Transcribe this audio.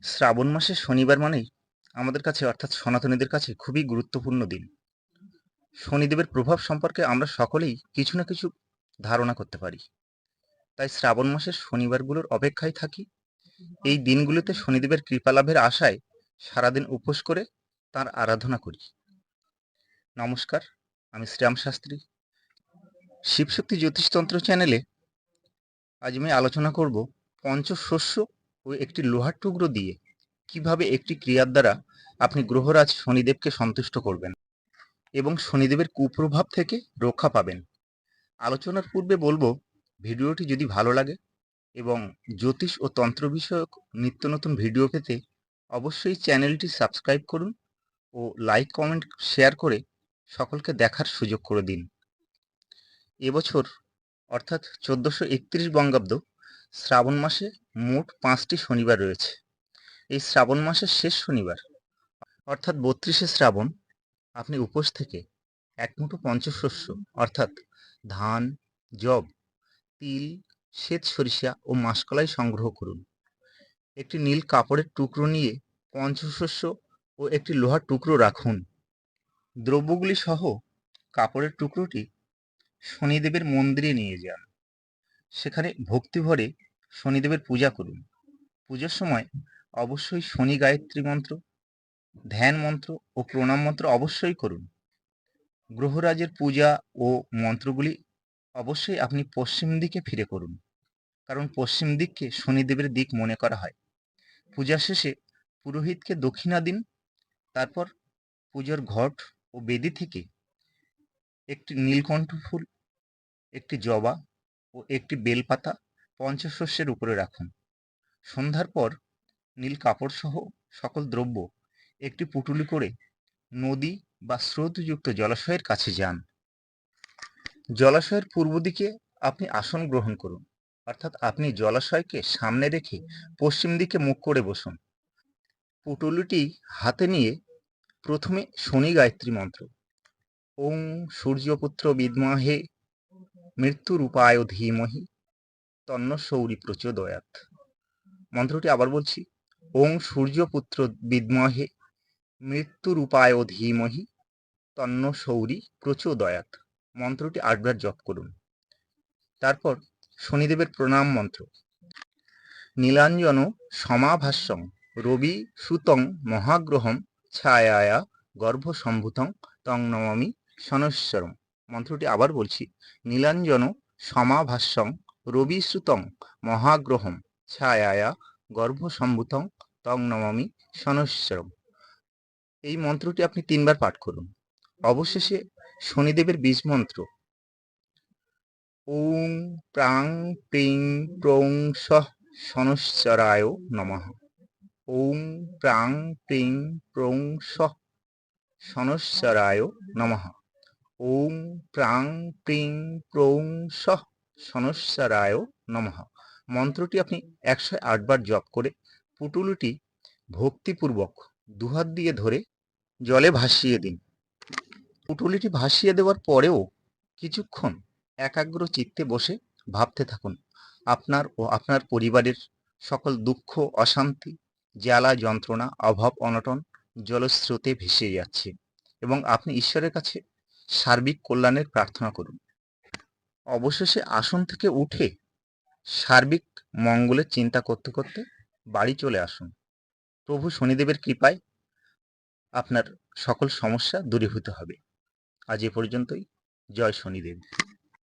শ্রাবণ মাসের শনিবার মানেই আমাদের কাছে অর্থাৎ সনাতনীদের কাছে খুবই গুরুত্বপূর্ণ দিন। শনিদেবের প্রভাব সম্পর্কে আমরা সকলেই কিছু না কিছু ধারণা করতে পারি। তাই শ্রাবণ মাসের শনিবারগুলোর অপেক্ষায় থাকি। এই দিনগুলোতে শনিদেবের কৃপা লাভের আশায় সারাদিন উপোস করে তাঁর আরাধনা করি। নমস্কার, আমি শ্রীরাম শাস্ত্রী। শিবশক্তি জ্যোতিষতন্ত্র চ্যানেলে আজ আমি আলোচনা করব পঞ্চশস্য ও একটি লোহার টুকরো দিয়ে কিভাবে একটি ক্রিয়ার দ্বারা আপনি গ্রহরাজ শনিদেবকে সন্তুষ্ট করবেন এবং শনিদেবের কুপ্রভাব থেকে রক্ষা পাবেন। আলোচনার পূর্বে বলবো, ভিডিওটি যদি ভালো লাগে এবং জ্যোতিষ ও তন্ত্র বিষয়ক নিত্য নতুন ভিডিও পেতে অবশ্যই চ্যানেলটি সাবস্ক্রাইব করুন ও লাইক কমেন্ট শেয়ার করে সকলকে দেখার সুযোগ করে দিন। এবছর অর্থাৎ 1431 বঙ্গাব্দ শ্রাবণ মাসে মোট 5টি শনিবার রয়েছে। এই শ্রাবণ মাসের শেষ শনিবার অর্থাৎ 32শে শ্রাবণ আপনি উপোস থেকে এক মুঠো পঞ্চশস্য অর্থাৎ ধান, যব, তিল, শ্বেত সরিষা ও মাসকলাই সংগ্রহ করুন। একটি নীল কাপড়ের টুকরো নিয়ে পঞ্চশস্য ও একটি লোহার টুকরো রাখুন। দ্রব্যগুলি সহ কাপড়ের টুকরোটি শনিদেবের মন্দিরে নিয়ে যান। সেখানে ভক্তিভরে শনিদেবের পূজা করুন। পুজোর সময় অবশ্যই শনি গায়ত্রী মন্ত্র, ধ্যান মন্ত্র ও প্রণাম মন্ত্র অবশ্যই করুন। গ্রহরাজের পূজা ও মন্ত্রগুলি অবশ্যই আপনি পশ্চিম দিকে ফিরে করুন, কারণ পশ্চিম দিককে শনিদেবের দিক মনে করা হয়। পূজা শেষে পুরোহিতকে দক্ষিণা দিন। তারপর পুজোর ঘট ও বেদি থেকে একটি নীলকণ্ঠ ফুল, একটি জবা ও একটি বেলপাতা পঞ্চশস্যের উপরে রাখুন। সন্ধ্যার পর নীল কাপড় সহ সকল দ্রব্য একটি পুটুলি করে নদী বা স্রোতযুক্ত জলাশয়ের কাছে যান। জলাশয়ের পূর্ব দিকে আপনি আসন গ্রহণ করুন, অর্থাৎ আপনি জলাশয়কে সামনে রেখে পশ্চিম দিকে মুখ করে বসুন। পুটুলিটি হাতে নিয়ে প্রথমে শনি গায়ত্রী মন্ত্র ওং সূর্যপুত্র বিদ্মহে মৃত্যুরূপায় ধীমহি তন্ন সৌরি প্রচোদয়াৎ। মন্ত্রটি আবার বলছি, ওং সূর্যপুত্র বিদ্মহে মৃত্যুরূপায় ধীমহি তন্ন সৌরি প্রচোদয়াৎ। মন্ত্রটি 8 বার জপ করুন। তারপর শনিদেবের প্রণাম মন্ত্র, নীলাঞ্জন সমাভাস্যং রবি সুতং মহাগ্রহম ছায়ায়া গর্ভসম্ভূতং তং নমামি শনৈশ্বরম। মন্ত্রটি আবার বলছি, নীলাঞ্জন সমাভাস্যং রবি সুতং মহাগ্রহম ছায়ায়া গর্ভসম্ভূতং তং নমামি শনৈশ্বরম। এই মন্ত্রটি আপনি 3 বার পাঠ করুন। অবশেষে শনিদেবের বীজ মন্ত্র ওং প্রাং প্রিং প্রং সঃ শনৈশ্বরায় নমঃ। ওং প্রাং প্রিং প্রং সঃ শনৈশ্বরায় নমঃ। ওং প্রাং প্রিং প্রং সঃ শনৈশ্বরায় নমঃ। মন্ত্রটি আপনি 108 বার জপ করে পুটুলিটি ভক্তিপূর্বক দুহাত দিয়ে ধরে জলে ভাসিয়ে দিন। পুটুলিটি ভাসিয়ে দেওয়ার পরেও কিছুক্ষণ একাগ্র চিত্তে বসে ভাবতে থাকুন আপনার ও আপনার পরিবারের সকল দুঃখ, অশান্তি, জ্বালা যন্ত্রণা, অভাব অনটন জলস্রোতে ভেসে যাচ্ছে এবং আপনি ঈশ্বরের কাছে সার্বিক কল্যাণের প্রার্থনা করুন। অবশেষে আসন থেকে উঠে সার্বিক মঙ্গলের চিন্তা করতে করতে বাড়ি চলে আসুন। প্রভু শনিদেবের কৃপায় আপনার সকল সমস্যা দূরীভূত হবে। আজ এ পর্যন্তই। জয় শনিদেব।